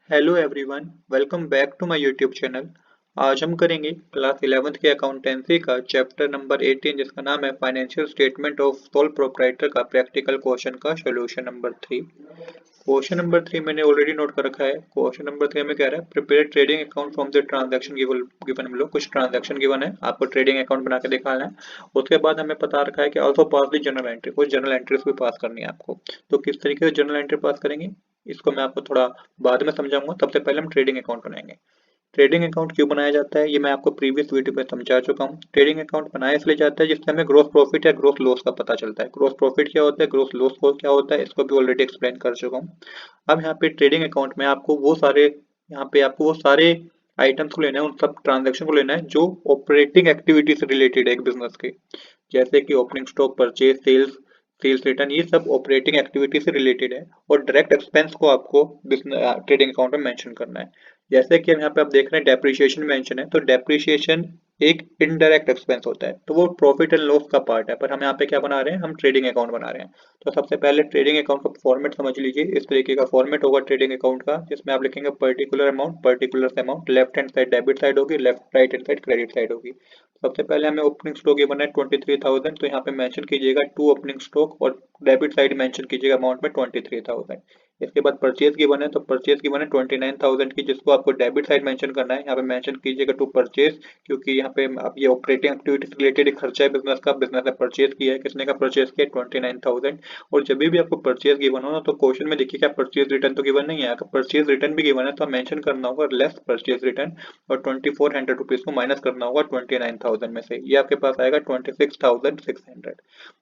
Hello everyone, welcome back to my YouTube channel. आज हम करेंगे क्लास 11th के अकाउंटेंसी का चैप्टर नंबर 18 जिसका नाम है financial statement of sole proprietor का प्रैक्टिकल क्वेश्चन का सॉल्यूशन नंबर 3। क्वेश्चन नंबर 3 मैंने ऑलरेडी नोट कर रखा है। क्वेश्चन नंबर 3 में कह रहा है prepare trading account from the transaction given मिलो। कुछ ट्रांजैक्शन गिवन है, आपको ट्रेडिंग अकाउंट बना के दिखाना है। उसके बाद हमें पता रखा है कि also pass the journal entry, कुछ जर्नल एंट्रीज भी पास करनी है आपको। तो किस तरीके से जर्नल एंट्री पास करेंगे इसको मैं आपको थोड़ा बाद में समझाऊंगा। सबसे पहले हम ट्रेडिंग अकाउंट बनाएंगे। ट्रेडिंग अकाउंट क्यों बनाया जाता है ये मैं आपको प्रीवियस वीडियो में समझा चुका हूँ। ट्रेडिंग अकाउंट बनाया इसलिए जाता है जिससे हमें ग्रोस प्रॉफिट या ग्रोस लॉस का पता चलता है। ग्रोस प्रॉफिट क्या होता है, ग्रोस लॉस को क्या होता है, इसको भी ऑलरेडी एक्सप्लेन कर चुका हूँ। अब यहाँ पे ट्रेडिंग अकाउंट में आपको वो सारे आइटम्स को लेना है, उन सब ट्रांजेक्शन को लेना है जो ऑपरेटिंग एक्टिविटी से रिलेटेड है एक बिजनेस के। जैसे कि opening stock, purchase, sales, sales return, ये सब ऑपरेटिंग एक्टिविटी से रिलेटेड है। और डायरेक्ट एक्सपेंस को आपको ट्रेडिंग अकाउंट में मेंशन करना है। जैसे कि हम यहाँ पे आप देख रहे हैं डेप्रिसिएशन मेंशन है, तो डेप्रिसिएशन एक इनडायरेक्ट एक्सपेंस होता है, तो वो प्रॉफिट एंड लॉस का पार्ट है। पर हम यहाँ पे क्या बना रहे हैं, हम ट्रेडिंग अकाउंट बना रहे हैं। तो सबसे पहले ट्रेडिंग अकाउंट का फॉर्मेट समझ लीजिए। इस तरीके का फॉर्मेट होगा ट्रेडिंग अकाउंट का, जिसमें आप लिखेंगे particular amount, left hand side debit side होगी, left right hand side credit side होगी। सबसे पहले हमें ओपनिंग स्टॉक ये बना है 23,000, तो यहाँ पे मेंशन कीजिएगा टू ओपनिंग स्टॉक और डेबिट साइड मेंशन कीजिएगा अमाउंट में 23,000। इसके बाद परचेज की बने, तो परचेज की बने 29,000 की, जिसको आपको डेबिट साइड मेंशन करना है। यहाँ पे मेंशन कीजिएगा टू परचेज, क्योंकि यहाँ पे अब ये ऑपरेटिंग एक्टिविटी से रिलेटेड एक खर्चा है बिजनेस का। बिजनेस ने परचेज किया है, किसने का परचेज किया, 29,000। और जब भी आपको परचेज गिवन हो ना, तो क्वेश्चन में देखिए क्या परचेज रिटर्न तो गिवन नहीं है। अगर परचेज रिटर्न भी गिवन है तो मेंशन करना होगा लेस परचेज रिटर्न, और 2400 रुपीज को माइनस करना होगा 29,000 में से। ये आपके पास आएगा 26,600।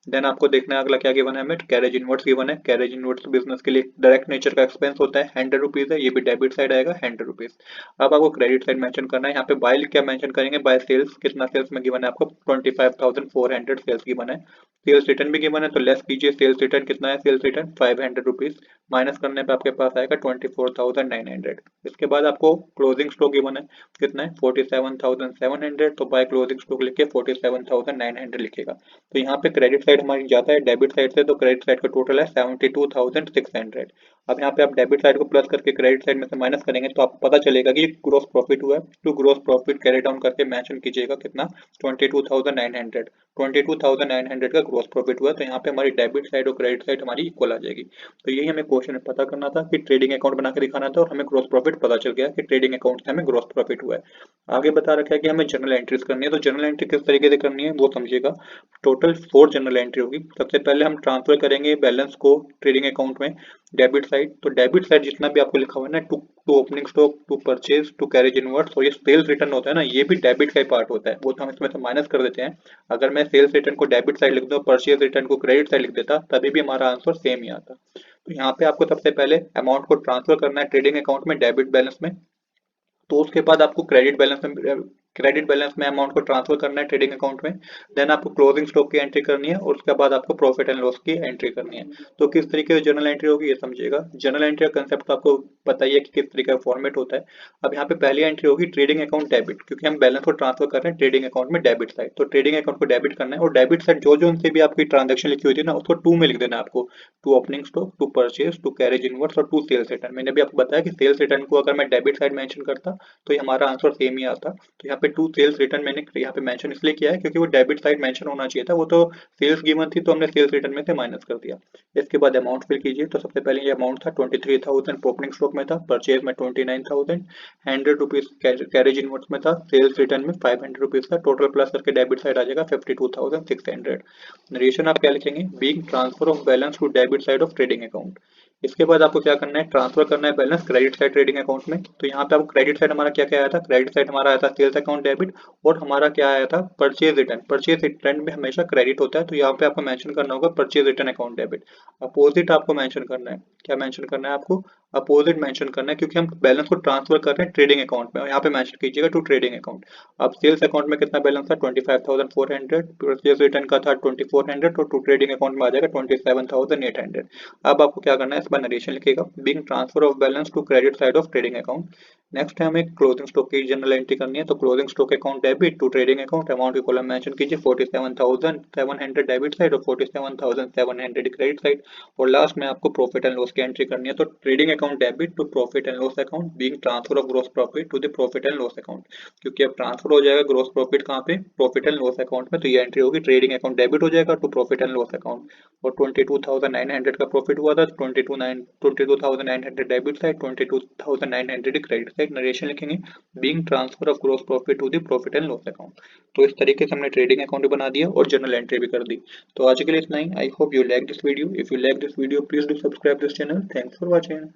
देन आपको देखना है अगला क्या गिवन है, हमें कैरेज इनवर्ट्स गिवन है। कैरेज इनवर्ट्स बिजनेस के लिए डायरेक्ट नेचर का एक्सपेंस होता है, 100 रुपीज है, ये भी डेबिट साइड आएगा 100 रुपीज। अब आपको क्रेडिट साइड मेंशन करना है। यहाँ पे बाय क्या मेंशन करेंगे, बाय सेल्स, कितना सेल्स में गिवन है आपको 25,400 सेल्स गिवन है। सेल्स रिटर्न भी गिवन है, तो लेस कीजिए, सेल्स रिटर्न कितना है, सेल्स रिटर्न 500 रुपीज, माइनस करने पे आपके पास आएगा 24,900। इसके बाद आपको क्लोजिंग स्टॉक गिवन है, कितना है 47,700, तो बाय क्लोजिंग स्टॉक लिख के 47,900 लिखेगा। तो यहाँ पे क्रेडिट साइड हमारी जाता है डेबिट साइड से, तो क्रेडिट साइड का टोटल है 72,600। अब यहाँ पे आप डेबिट साइड को प्लस करके क्रेडिट साइड में से माइनस करेंगे तो आपको पता चलेगा कि ग्रोस प्रॉफिट हुआ है। तो ग्रोस प्रॉफिट कैरी डाउन करके मेंशन कीजिएगा कितना, 22,900। 22,900 का ग्रोस प्रॉफिट हुआ, तो यहाँ पे हमारी डेबिट साइड और क्रेडिट साइड हमारी इक्वल आ जाएगी। तो यही हमें क्वेश्चन में पता करना था कि ट्रेडिंग अकाउंट बना के दिखाना था, और हमें ग्रोस प्रॉफिट पता चल गया कि ट्रेडिंग अकाउंट से हमें ग्रोस प्रॉफिट हुआ है। आगे बता रखा है कि हमें जर्नल एंट्रीज करनी है, तो जर्नल एंट्री किस तरीके से करनी है वो समझिएगा। टोटल 4 जनरल एंट्री होगी। सबसे पहले हम ट्रांसफर करेंगे बैलेंस को ट्रेडिंग अकाउंट में डेबिट साइड। तो डेबिट साइड जितना भी आपको लिखा हुआ है ना, to to opening stock, to purchase, to carriage inwards, और ये सेल्स रिटर्न होता है ना, ये भी डेबिट का ही पार्ट होता है। वो तो हम इसमें से माइनस कर देते हैं। अगर मैं सेल्स रिटर्न को डेबिट साइड लिख दूं, परचेज रिटर्न को क्रेडिट साइड लिख देता, तभी भी हमारा आंसर सेम ही आता। तो यहाँ पे आपको सबसे पहले अमाउंट को ट्रांसफर करना है ट्रेडिंग अकाउंट में डेबिट बैलेंस में। तो उसके बाद आपको क्रेडिट बैलेंस में अमाउंट को ट्रांसफर करना है ट्रेडिंग अकाउंट में। देन आपको क्लोजिंग स्टॉक की एंट्री करनी है, और उसके बाद आपको प्रॉफिट एंड लॉस की एंट्री करनी है। तो किस तरीके से जर्नल एंट्री होगी ये समझिएगा। जर्नल एंट्री का कंसेप्ट आपको पता ही है कि किस तरीके का फॉर्मेट होता है। अब यहाँ पे पहली एंट्री होगी ट्रेडिंग अकाउंट डेबिट, क्योंकि हम बैलेंस को ट्रांसफर कर रहे हैं ट्रेडिंग अकाउंट में डेबिट साइड। तो ट्रेडिंग अकाउंट को डेबिट करना है, और डेबिट साइड जो जो उनसे भी आपकी ट्रांजेक्शन लिखी हुई थी ना, उसको टू में लिख देना है आपको। To opening stock, to purchase, to carriage inwards, और टू सेल्स रिटर्न। मैंने भी आपको बताया कि सेल्स रिटर्न को अगर मैं डेबिट साइड मेंशन करता तो ये हमारा आंसर सेम ही आता। तो यहाँ पे टू सेल्स रिटर्न मैंने यहाँ पे मेंशन इसलिए किया है क्योंकि वो डेबिट साइड मेंशन होना चाहिए था, वो तो सेल्स गिवन थी तो हमने सेल्स रिटर्न में से माइनस कर दिया। इसके बाद अमाउंट फिल कीजिए। तो सबसे पहले ये अमाउंट था 23,000 ओपनिंग स्टॉक में था, परचेज में 29,000, 100 रुपीज कैरेज इनवर्ट्स में था, सेल्स रिटर्न में 500 रुपीज था। टोटल प्लस करके डेबिट साइड आ जाएगा 52,600। नरेशन आप क्या लिखेंगे, being transfer of balance to debit side of trading account. इसके बाद आपको क्या करना है, ट्रांसफर करना है balance credit side trading account में। तो यहाँ पे आपको क्रेडिट साइड हमारा क्या क्या आया था, क्रेडिट साइड हमारा आया था सेल्स अकाउंट डेबिट, और हमारा क्या आया था परचेज रिटर्न। परचेज रिटर्न में हमेशा क्रेडिट होता है, तो यहाँ पे आपको मेंशन करना होगा purchase return account debit. Opposite आपको मेंशन करना है, क्या मेंशन करना है आपको, अपोजिट मेंशन करना है, क्योंकि हम बैलेंस को ट्रांसफर कर रहे हैं ट्रेडिंग अकाउंट में, और यहाँ पे मेंशन कीजिएगा टू ट्रेडिंग अकाउंट। अब सेल्स अकाउंट में कितना बैलेंस था 25,400, परचेज रिटर्न का था 2400, और टू ट्रेडिंग अकाउंट में आ जाएगा 27,800। अब आपको क्या करना है, इस बार नरेशन लिखेगा, being transfer of balance to credit side of trading account. Next है हमें क्लोजिंग स्टॉक की जनरल एंट्री करनी है। तो closing stock account debit to trading account, amount की कॉलम मेंशन कीजिए 47,700 डेबिट साइड और 47,700 क्रेडिट साइड। और लास्ट में आपको प्रॉफिट एंड लॉस की एंट्री करनी है। तो trading account debit to profit and loss account being transfer of gross profit to the profit and loss account, क्योंकि अब ट्रांसफर हो जाएगा ग्रॉस प्रॉफिट कहाँ पे, प्रॉफिट एंड लॉस अकाउंट में। तो ये एंट्री होगी ट्रेडिंग अकाउंट डेबिट हो जाएगा to profit and loss account. और 22,900 का प्रॉफिट हुआ था, 22,900 debit side, 22,900 credit side. Narration लिखेंगे being transfer of gross profit to the profit and loss account. तो इस तरीके से हमने ट्रेडिंग अकाउंट भी बना दिया और जर्नल एंट्री भी कर दी। तो आज के लिए इतना ही। I hope you like this video. If you like this video please do subscribe this channel. Thanks for watching.